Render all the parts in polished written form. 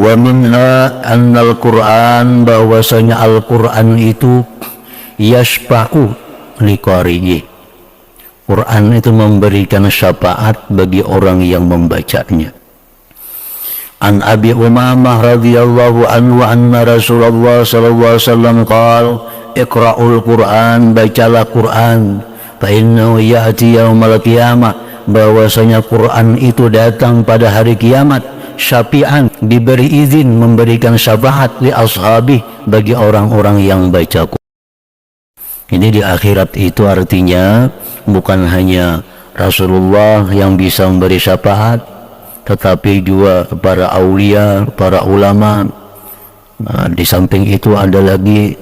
Wa minha annal Qur'an, bahwasanya Al-Qur'an itu yashfa'u liqari'i, Quran itu memberikan syafaat bagi orang yang membacanya. An Abi Umamah radhiyallahu anhu anna Rasulullah sallallahu alaihi wasallam qala iqra'ul Qur'an, bacalah Quran, fa innahu ya'ti yaumal qiyamah, bahwasanya Quran itu datang pada hari kiamat, syafi'an, diberi izin memberikan syafaat li ashabi, bagi orang-orang yang baca Quran. Ini di akhirat itu artinya bukan hanya Rasulullah yang bisa memberi syafaat, tetapi juga para aulia, para ulama. Di samping itu ada lagi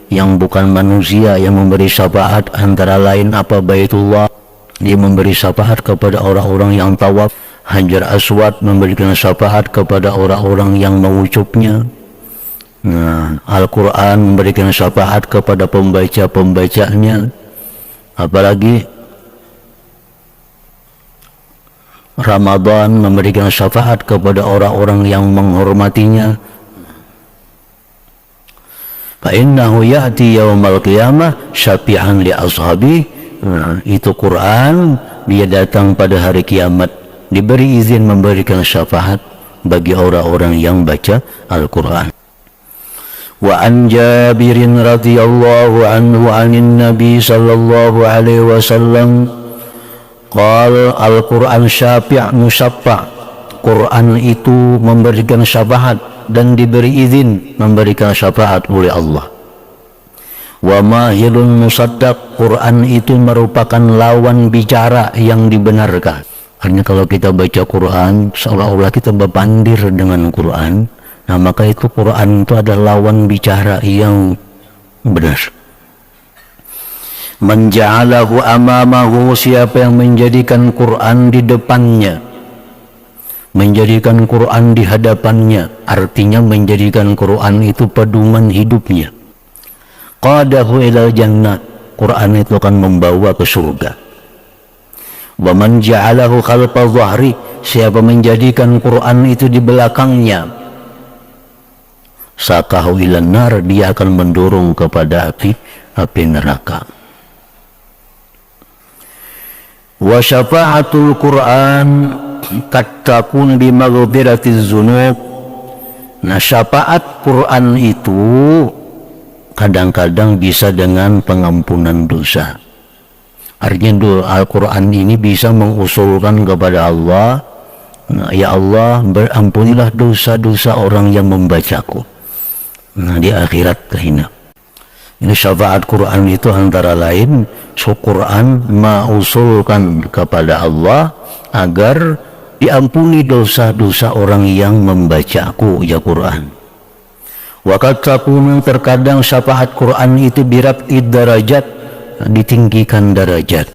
yang bukan manusia yang memberi syafaat, antara lain apa Baitullah, dia memberi syafaat kepada orang-orang yang tawaf. Hajar Aswad memberikan syafaat kepada orang-orang yang mengucupnya. Al-Quran memberikan syafaat kepada pembaca-pembacanya. Apalagi Ramadan memberikan syafaat kepada orang-orang yang menghormatinya. Fa innahu ya'ti yaumal qiyamah syafi'an li ashabi. Itu Quran, dia datang pada hari kiamat, diberi izin memberikan syafaat bagi orang-orang yang baca Al-Quran. Wa an Jabirin radhiyallahu anhu anin Nabi sallallahu alaihi wasallam qala Al-Quran syafi' musyaffa', Quran itu memberikan syafaat dan diberi izin memberikan syafaat oleh Allah. Wa mahilun musaddaq, Quran itu merupakan lawan bicara yang dibenarkan. Artinya kalau kita baca Quran seolah-olah kita berpandir dengan Quran, nah maka itu Quran itu adalah lawan bicara yang benar. Man ja'alahu amamahu, siapa yang menjadikan Quran di depannya, menjadikan Quran di hadapannya, artinya menjadikan Quran itu pedoman hidupnya. Qadahu ilal jannah, Quran itu akan membawa ke surga. Wa man ja'alahu khalfa dhahri, siapa menjadikan Quran itu di belakangnya, saqahu ilan nar, dia akan mendorong kepada api neraka. Wa syafa'atul Quran qad takun bi maghfiratiz dzunub, nah syafaat Quran itu kadang-kadang bisa dengan pengampunan dosa. Artinya Al-Quran ini bisa mengusulkan kepada Allah, ya Allah berampunilah dosa-dosa orang yang membacaku. Nah di akhirat kahina. Ini syafaat Quran itu antara lain Quran mengusulkan kepada Allah agar diampuni dosa-dosa orang yang membacaku, ya Quran. Waqad takunu, terkadang syafaat Quran itu biraf'id darajat, ditinggikan derajat,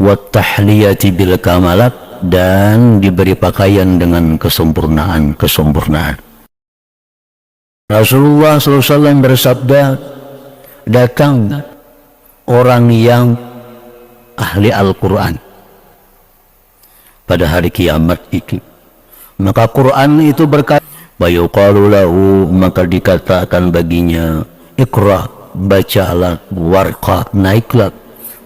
wa tahliyati bil kamalat, dan diberi pakaian dengan kesempurnaan. Rasulullah SAW bersabda, datang orang yang ahli Al-Quran pada hari kiamat itu, maka Quran itu berkata, bayuqalu lahu, maka dikatakan baginya, iqra, bacalah, warqa, naiklah,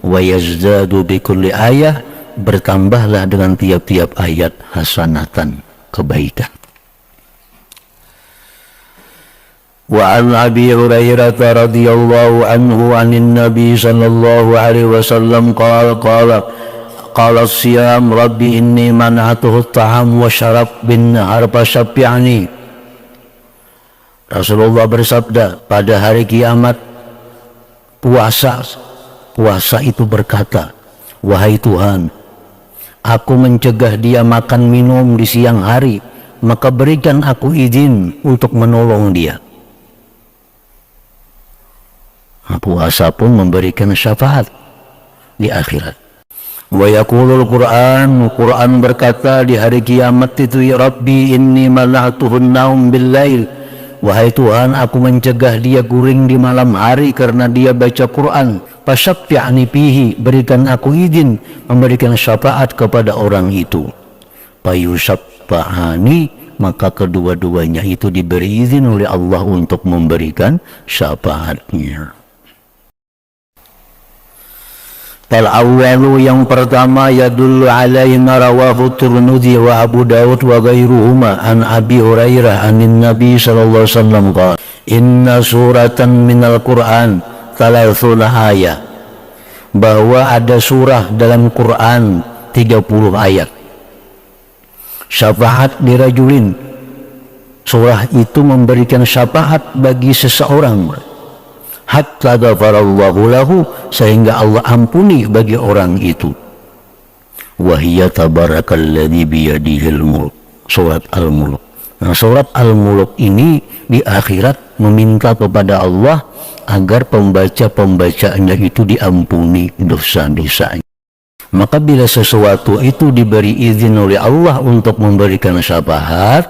wa yazdadu bi kulli ayah, bertambahlah dengan tiap-tiap ayat hasanatan, kebaikan. Wa an Abi Hurairah radhiyallahu anhu anin Nabi sallallahu alaihi wasallam qala siyam rabbi inni mana'atuhu at-ta'am wa syarab bin nahar fasyafi'ani. Rasulullah bersabda, pada hari kiamat puasa itu berkata, wahai Tuhan, aku mencegah dia makan minum di siang hari, maka berikan aku izin untuk menolong dia. Puasa pun memberikan syafaat di akhirat. Wa yaqulul Quran, Quran berkata di hari kiamat itu, ya Rabbi inni mala'tuhun naum bil lail, wahai Tuhan, aku mencegah dia guring di malam hari karena dia baca Quran. Fasyafi'ni fihi, berikan aku izin memberikan syafaat kepada orang itu. Fayusyaffa'ani, maka kedua-duanya itu diberi izin oleh Allah untuk memberikan syafaatnya. Al-awwalu, yang pertama, yadullu alaihi ma rawahu Tirmidzi wa Abu Dawud wa ghairuhuma an Abi Hurairah anin Nabi sallallahu alaihi wasallam qala inna suratan minal Qur'an thalathuna ayat, bahwa ada surah dalam Quran 30 ayat. Syafaat dirajulin, surah itu memberikan syafaat bagi seseorang, hatta ghafarallahu lahu, sehingga Allah ampuni bagi orang itu. Wahiyya tabarakalladzi biyadihil mulk, surat Al-Mulk. Nah, surat Al-Mulk ini di akhirat meminta kepada Allah agar pembaca-pembacanya itu diampuni dosa-dosanya. Maka bila sesuatu itu diberi izin oleh Allah untuk memberikan syafaat,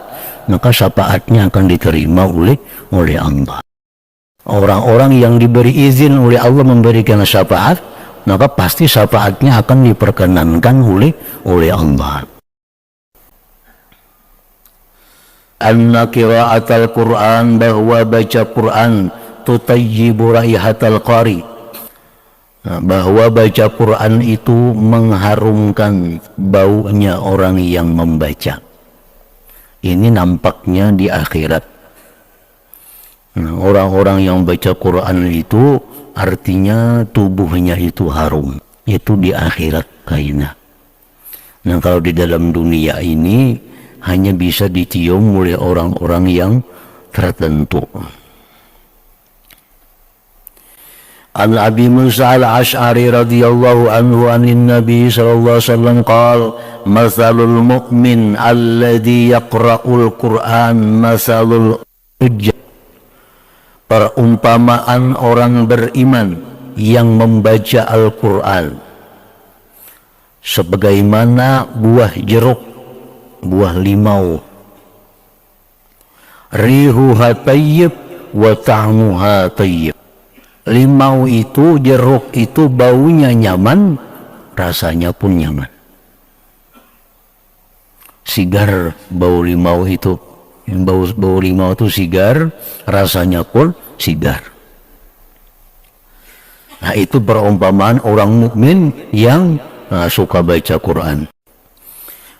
maka syafaatnya akan diterima oleh Allah. Orang-orang yang diberi izin oleh Allah memberikan syafaat, maka pasti syafaatnya akan diperkenankan oleh Allah. Anna qira'atal Qur'an, bahwa baca Quran tutayyibu raihatal qari, bahwa baca Quran itu mengharumkan baunya orang yang membaca. Ini nampaknya di akhirat. Orang-orang yang baca Quran itu artinya tubuhnya itu harum, itu di akhirat kayaknya. Nah, kalau di dalam dunia ini hanya bisa dicium oleh orang-orang yang tertentu. An Abi Musa al-Ash'ari radhiyallahu anhu anin Nabi sallallahu alaihi wasallam qala mathalul mu'min alladhi yaqra'ul Qur'an mathalul hujjah, perumpamaan orang beriman yang membaca Al-Quran sebagaimana buah jeruk, buah limau, rihuha tayyib wa ta'muha tayyib. Limau itu, jeruk itu baunya nyaman, rasanya pun nyaman. Sigar bau limau itu, bau limau itu sigar, rasanya pun sigar. Nah, itu perumpamaan orang mukmin yang suka baca Quran.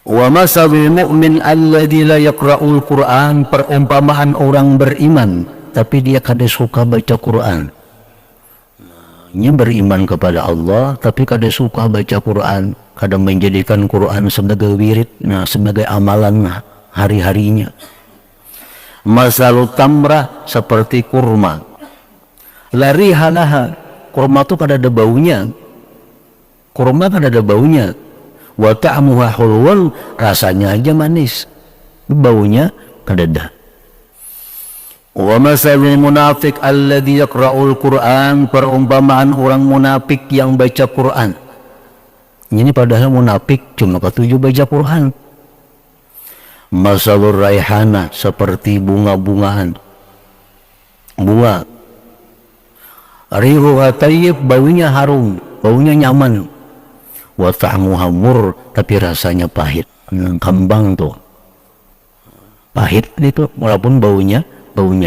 Wa masalul mu'min alladzi la yaqra'ul Qur'an, perumpamaan orang beriman tapi dia kada suka baca Quran. Dia beriman kepada Allah tapi kada suka baca Quran, kada menjadikan Quran sebagai wirid, sebagai amalan hari-harinya. Masalut tamrah, seperti kurma, lari halaha, kurma itu kada ada baunya, kurma kada ada baunya. Wa ta'muha hulwun, rasanya aja manis, baunya kada ada. Wa masalul munafiq alladhi yaqra'ul Qur'an, perumpamaan orang munafik yang baca Quran. Ini padahal munafik cuma ketujuh baca Quran. Masalur raihana, seperti bunga-bungaan, bunga. Rihuha tayyib, baunya harum, baunya nyaman. Wa ta'muha mur, tapi rasanya pahit. Kembang tuh pahit itu walaupun baunya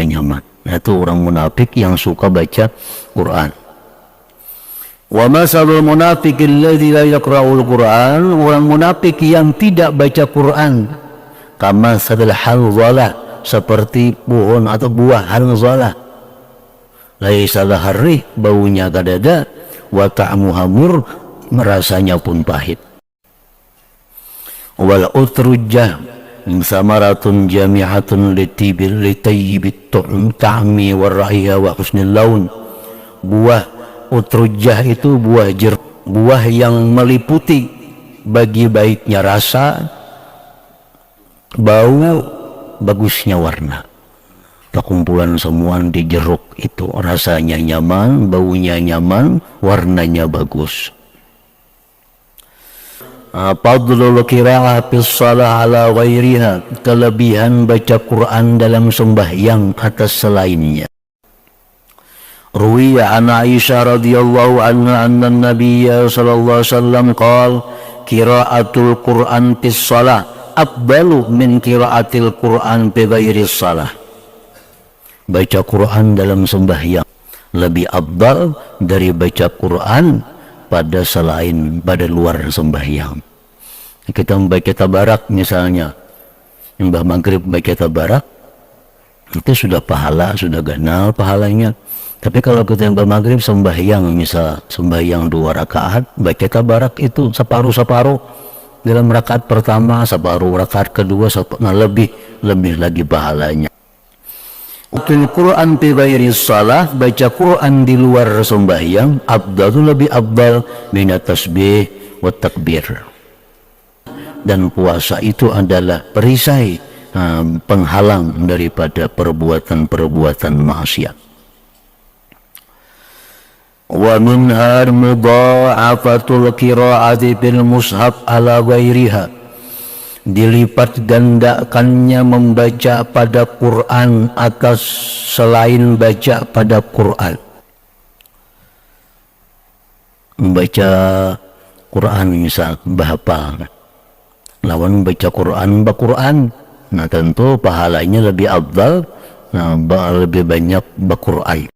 nyaman. Nah, itu orang munafik yang suka baca Quran. Wa masalul munafiq alladzi la yaqra'ul Quran, orang munafik yang tidak baca Quran, kama sadal hanzalah, seperti pohon atau buah hanzalah, laisa laharri, baunya kada ada, wa ta'muha mur, rasanya pun pahit. Wal utrujah samaratun jami'atun litayyibit ta'mi warrahiha wa husnil laun. Buah utrujah itu buah jeruk, buah yang meliputi bagi baiknya rasa, bau, bagusnya warna. Kekumpulan semua di jeruk itu, rasanya nyaman, baunya nyaman, warnanya bagus. Fadlul qira'ah fis shalah ala ghairiha, kelebihan baca Quran dalam sembahyang atas selainnya. Ruwiya an Aisyah radhiyallahu anha anna Nabiy sallallahu alaihi wasallam qala qira'atul Quran fis shalah afdalu min qiraatil Qur'an bi ghairi shalah. Baca Quran dalam sembahyang lebih afdal dari baca Quran pada luar sembahyang. Kita membaca tabarak misalnya, mbah maghrib baca tabarak, itu sudah pahala, sudah ganal pahalanya. Tapi kalau kita mbah maghrib sembahyang, misal sembahyang 2 rakaat, baca tabarak itu separuh-separuh. Dalam rakaat pertama separuh, rakaat kedua separuh, lebih lagi pahalanya. Qiraatul Quran fi ghairi shalah, baca Quran di luar sembahyang, afdalu lebih afdal minat tasbih wa takbir. Dan puasa itu adalah perisai, penghalang daripada perbuatan-perbuatan maksiat. Wa minha mudha'afatul qira'ati bil mushaf ala ghairiha, dilipat gandakannya membaca pada Quran atas selain baca pada Quran. Membaca Quran misal bahapa lawan baca Quran Quran, nah tentu pahalanya lebih afdal, lebih banyak Quran,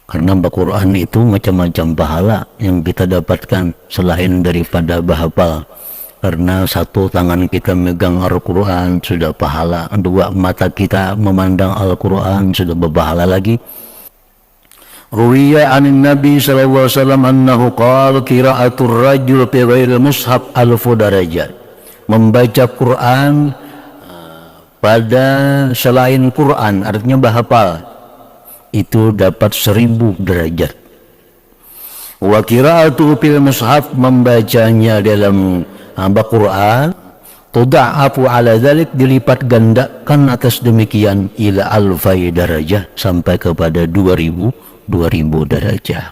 karena Quran itu macam-macam pahala yang kita dapatkan selain daripada bahapal. Karena satu tangan kita megang Al-Quran sudah pahala, 2 mata kita memandang Al-Quran sudah berpahala lagi. Ruwiya anin Nabi sallallahu alaihi wasallam annahu qala qira'atul rajul fi ghairil mushaf alfu darajat. Membaca Quran pada selain Quran, artinya bahapal, itu dapat 1000 derajat. Wa qira'atu fil mushaf, membacanya dalam Quran, tuda'afu ala dzalik, dilipat gandakan atas demikian, ila alfai darajah, sampai kepada 2000 derajah.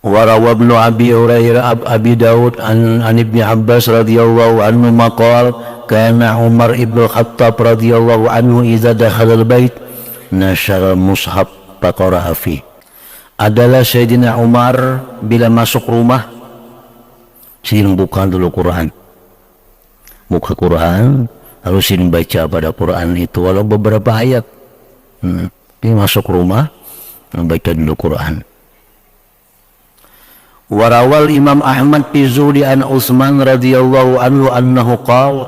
Wa rawa ibnu Abi Hurairah Abi Daud an Ibnu Abbas radhiyallahu anhu maqal kana Umar ibn Khattab radhiyallahu anhu idza dakhala al-bait nashara al-mushaf faqara'a fi. Adalah Sayyidina Umar bila masuk rumah sini buka dulu Quran, buka Quran, lalu sini baca pada Quran itu walau beberapa ayat. Ini masuk rumah baca dulu Quran. Warawal Imam Ahmad fi Zuhdi an Utsman radhiyallahu anhu annahu qala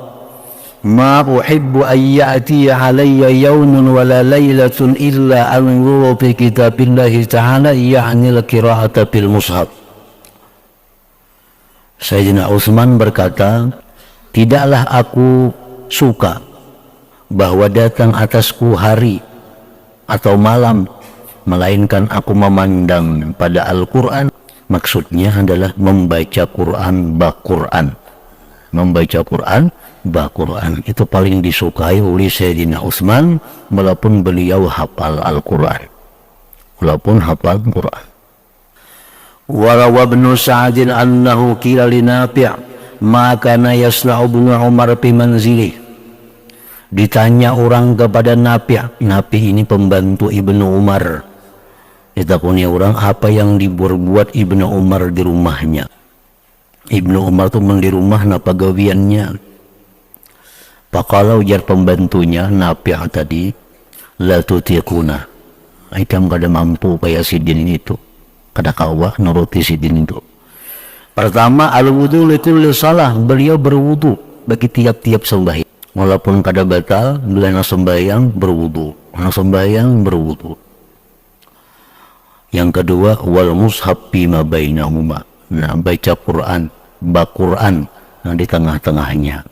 ma uhibbu an ya'ti alayya yawmun wala laylatun illa an yura fi kitabillahi ta'ala, ya'ni al-qira'ata bil mushaf. Sayyidina Utsman berkata, tidaklah aku suka bahwa datang atasku hari atau malam melainkan aku memandang pada Al-Quran. Maksudnya adalah membaca Quran Quran, membaca Quran Quran itu paling disukai oleh Sayyidina Utsman, walaupun beliau hafal Al-Quran, walaupun hafal Quran. Warawa ibnu Sa'din annahu qila li Nafi' ma kana yasna'u ibnu Umar fi manzilih. Ditanya orang kepada Nafi', Nafi' ini pembantu Ibnu Umar. Ditakuni orang apa yang dibuat Ibnu Umar di rumahnya. Ibnu Umar itu di rumah napa gawiannya. Pakalau ujar pembantunya Nafi' tadi, la tutiquna, ikam kada mampu kayak sidin itu, kada kawa nuruti sidin itu. Pertama, al-wudu likulli salah, beliau berwudu bagi tiap-tiap sembahyang. Walaupun kada batal, bila sembahyang berwudu, sembahyang berwudu. Yang kedua, wal mushaf bima bainahuma, nah baca Quran, Quran di tengah-tengahnya.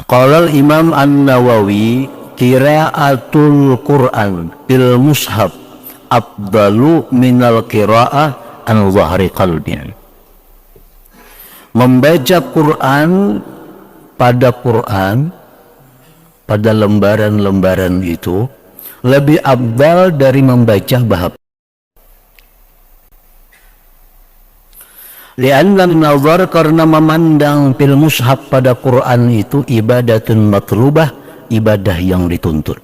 Qala al-Imam An-Nawawi qiraatul Quran bil mushaf afdalu minal qiraah an zahri qalbin. Membaca Quran pada lembaran-lembaran itu lebih afdal dari membaca bahap. Lianna nazar, karena memandang fil mushaf pada Quran itu ibadatun matlubah, ibadah yang dituntut.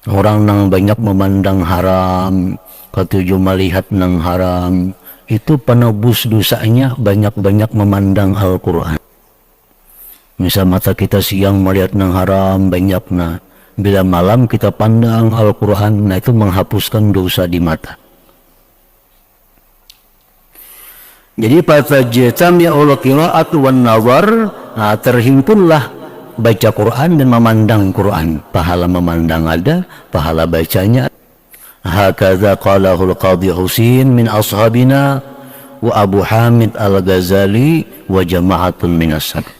Orang yang banyak memandang haram, ketujuh melihat nang haram, itu penebus dosanya banyak-banyak memandang Al-Quran. Misal mata kita siang melihat nang haram banyak, nah bila malam kita pandang Al-Quran, nah itu menghapuskan dosa di mata. Jadi fatajtami'ul qira'atu wan nazar, nah terhimpunlah baca Quran dan memandang Quran. Pahala memandang ada, pahala bacanya. Hakadha qalahu al-Qadhi Husin min ashabina wa Abu Hamid al-Ghazali wa jama'atun minas salaf.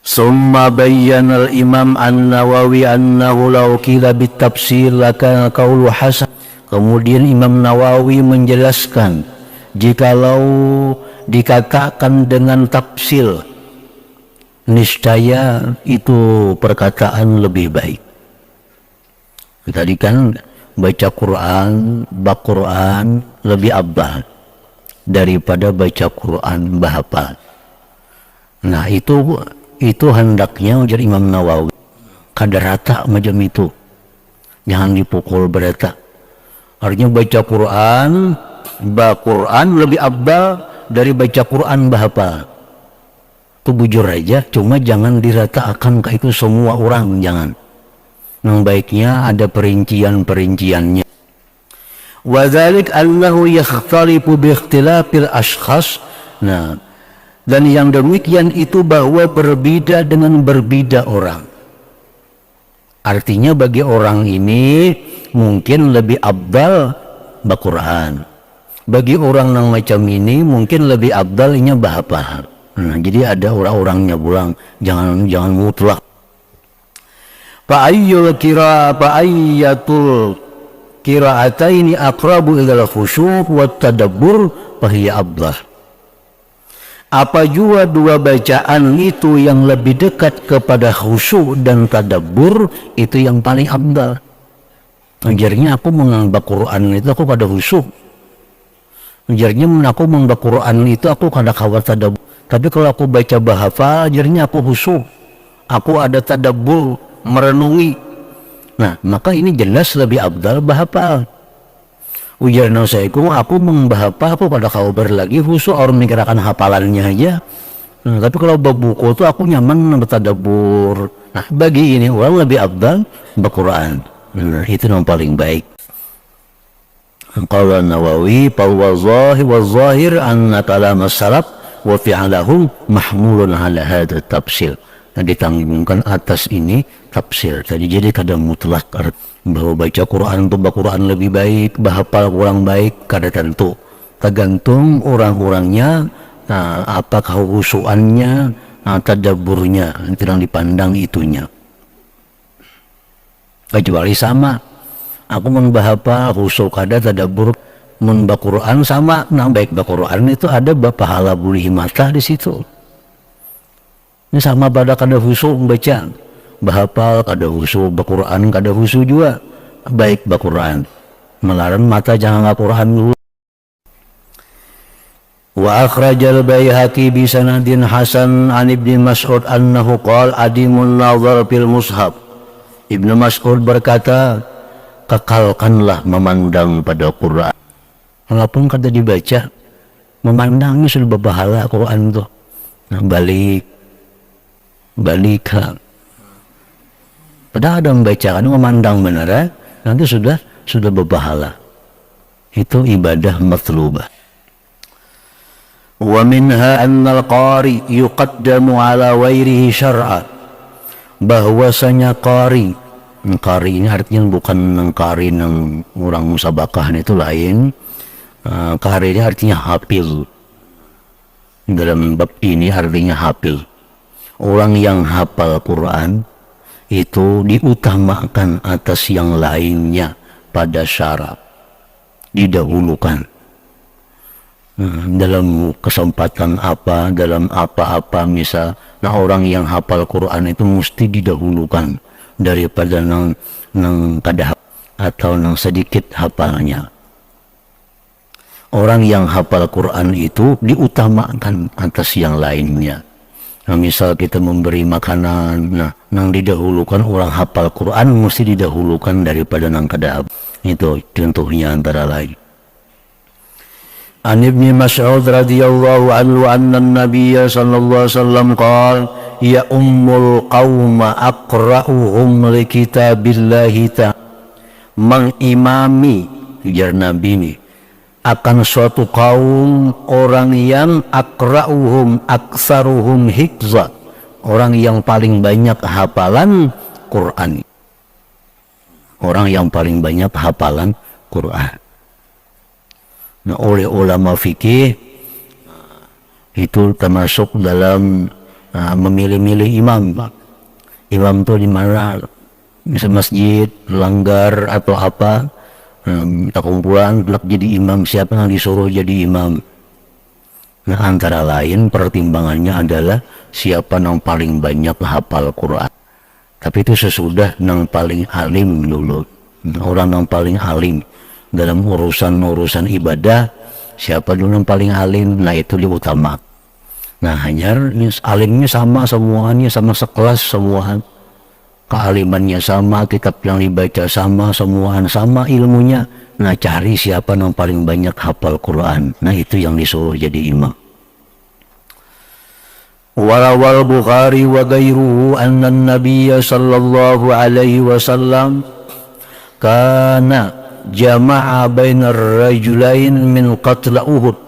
Summa bayyana al-Imam An-Nawawi annahu law qila bit-tafsir lakana qawlu hasan. Kemudian Imam Nawawi menjelaskan, jikalau dikatakan dengan tafsir, niscaya itu perkataan lebih baik. Tadi kan baca Quran, bak Quran lebih afdal daripada baca Quran bahapal. Nah itu hendaknya ujar Imam Nawawi kada rata macam itu, jangan dipukul berata. Artinya baca Quran, baca Quran lebih afdal dari baca Quran bahapal. Itu bujur aja, cuma jangan diratakan ke itu semua orang, jangan. Yang baiknya ada perincian-perinciannya. Wa dzalik annahu yakhtalifu bi ikhtilafil ashkhas. Nah, dan yang demikian itu bahwa berbeda dengan berbeda orang. Artinya bagi orang ini mungkin lebih afdal Al-Quran. Bagi orang yang macam ini mungkin lebih afdalnya bahapal. Nah, jadi ada orang-orangnya pulang, jangan mutlak. Fa'ayyul qira'ataini aqrabu ilal khusyuk wa tadabbur fahiya afdal. Apa jua dua bacaan itu yang lebih dekat kepada khusyuk dan tadabbur, itu yang paling afdal. Ajarnya aku mengambil Quran itu aku kada khusyuk. Ajarnya aku mengambil Quran itu aku kada kawat tadabbur. Tapi kalau aku baca bahasa, ajarnya aku khusyuk. Aku ada tadabbur, merenungi. Nah, maka ini jelas lebih afdal bahasa. Ujarnya aku membahapa aku pada kabar lagi khusyuk orang mikirkan hafalannya aja. Nah, tapi kalau buku itu aku nyaman bertadabbur. Nah, bagi ini orang lebih afdal Al-Quran. Nah, itu yang paling baik. Qala Nawawi wa zahir anna kalam as-salaf wa fi'alahum mahmulun ala hadha tafsir. Nah, ditanggungkan atas ini tafsir. Jadi kadang mutlak bahwa baca Quran itu Quran lebih baik, bahapal kurang baik, kada tentu. Tergantung orang-orangnya, nah, apakah khusyuannya, nah, tadabburnya, itu yang dipandang itunya. Kecuali sama, aku membahapa khusyuk kada tadabbur, membah Quran sama, nah baik bah Quran itu ada pahala bulih mata di situ. Ini sama pada kada khusyuk membaca, bahapal kada khusyuk, Quran kada khusyuk juga, baik Quran. Melarang mata jangan Quran dulu. Wa akhrajal Baihaqi bi sanadin hasan an Ibnu Mas'ud annahu qala adimul nazar fil mushaf. Ibnu Mas'ud berkata, kekalkanlah memandang pada Quran. Walaupun kada dibaca, memandangnya sudah berpahala Quran itu. Nah, balik padahal ada membacakan memandang benar, nanti sudah berpahala. Itu ibadah matlubah. Wa minha annal qari yuqaddamu ala wairihi syar'a. Bahwasanya qari ini artinya bukan qari yang orang musabakah itu lain. Qari ini artinya hafil. Dalam bab ini artinya hafil. Orang yang hafal Quran itu diutamakan atas yang lainnya pada syarat, didahulukan. Dalam kesempatan apa, dalam apa-apa misal, nah orang yang hafal Quran itu mesti didahulukan daripada nang kada atau nang sedikit hafalnya. Orang yang hafal Quran itu diutamakan atas yang lainnya. Nah, misal kita memberi makanan, nah, nang didahulukan orang hafal Quran mesti didahulukan daripada nang kada. Itu contohnya antara lain. An Ibnu Mas'ud radhiyallahu anhu anna an-nabiy sallallahu alaihi wasallam qala ya ummul qauma aqra'uhum li kitabillahi ta'ala, mengimami ujar Nabi ini akan suatu kaum orang yang aqra'uhum aksaruhum hifza, orang yang paling banyak hafalan Quran, orang yang paling banyak hafalan Quran. Nah, oleh ulama fikih itu termasuk dalam memilih-milih imam. Imam itu di mana, misal masjid, langgar atau apa, kita kumpulan jadi imam, siapa yang disuruh jadi imam. Nah, antara lain pertimbangannya adalah siapa yang paling banyak hafal Quran. Tapi itu sesudah yang paling alim dulu, orang yang paling alim dalam urusan ibadah, siapa dulu yang paling alim, nah itu diutama. Nah, hanya alimnya sama semuanya, sama sekelas semua, kealimannya sama, kitab yang dibaca sama, semuaan sama ilmunya. Nah, cari siapa yang paling banyak hafal Quran, nah itu yang disuruh jadi imam. Warawal Bukhari wa ghairuhu anna an-nabiy sallallahu alaihi wasallam kana jama'a bainar rajulain min qatl Uhud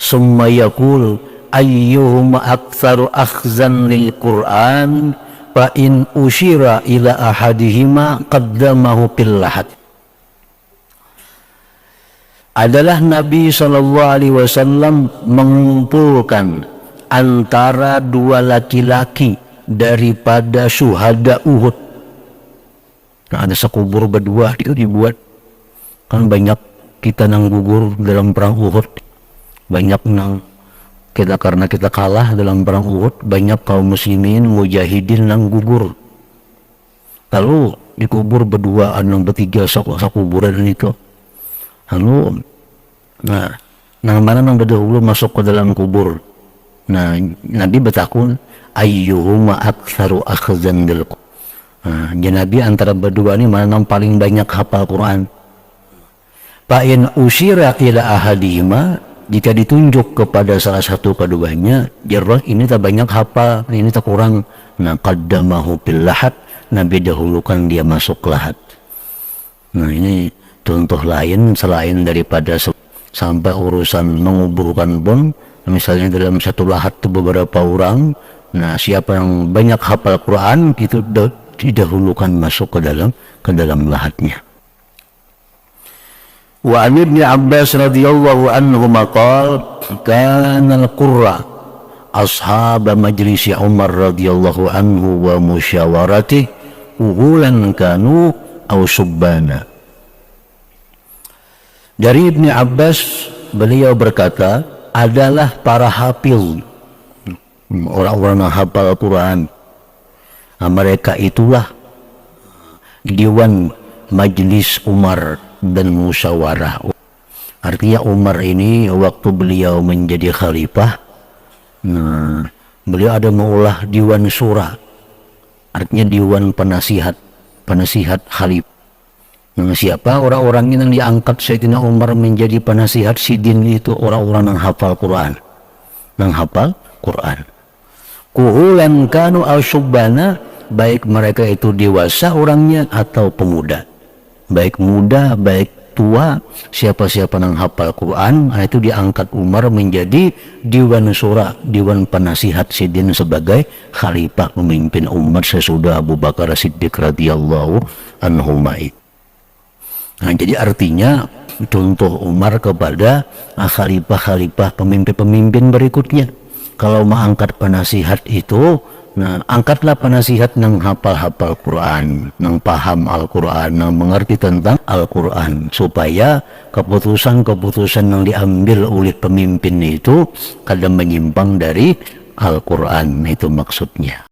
summa yaqul ayyuhum aktsaru akhzan lil Qur'an fa in ushira ila ahadihima qaddamahu fil lahad. Adalah Nabi sallallahu alaihi wasallam mengumpulkan antara dua laki-laki daripada syuhada Uhud. Nah, ada sekubur berdua itu dibuat. Kan banyak kita nang gugur dalam perang Uhud, banyak nang kita karena kita kalah dalam perang Uhud, banyak kaum muslimin mujahidin nang gugur. Lalu dikubur berduaan nang bertiga sakuburan itu. Lalu nah nang mana nang berdahulu masuk ke dalam kubur. Nah, Nabi bertakun ayyuhuma aktsaru akhzan lil Qur'an. Nah, Nabi antara berdua ini mana yang paling banyak hafal Quran. Fa'in usira ila ahadihima, jika ditunjuk kepada salah satu keduanya, jarrah ini tak banyak hafal, ini tak kurang. Nah, qaddamahu bil lahad, Nabi dahulukan dia masuk lahad. Nah, ini contoh lain selain daripada sampai urusan menguburkan pun, misalnya dalam satu lahad itu beberapa orang. Nah, siapa yang banyak hafal Quran itu didahulukan masuk ke dalam lahadnya. Wa an Ibnu Abbas radhiyallahu anhu maqal kana al-qurra ashab majlis Umar radhiyallahu anhu wa musyawarati uhulan kanu aw subbana. Dari Ibnu Abbas beliau berkata, adalah para hafil, orang-orang yang hafal Al-Quran. Nah, mereka itulah Dewan Majlis Umar dan musyawarah. Artinya Umar ini waktu beliau menjadi khalifah, nah, beliau ada mengolah Dewan Syura, artinya Dewan penasihat khalifah. Nah, siapa orang-orang yang diangkat Sayyidina Umar menjadi penasihat sidin itu? Orang-orang yang hafal Quran, kuhulan kanu al-syubbana, baik mereka itu dewasa orangnya atau pemuda, baik muda baik tua, siapa-siapa yang hafal Quran, itu diangkat Umar menjadi Dewan Syura, Dewan penasihat sidin sebagai khalifah pemimpin umat sesudah Abu Bakar Siddiq radhiyallahu anhu. Nah, jadi artinya contoh Umar kepada khalifah-khalifah pemimpin-pemimpin berikutnya. Kalau mau angkat penasihat itu, nah angkatlah penasihat yang hafal Quran, yang paham Al-Quran, yang mengerti tentang Al-Quran, supaya keputusan-keputusan yang diambil oleh pemimpin itu kadang menyimpang dari Al-Quran, itu maksudnya.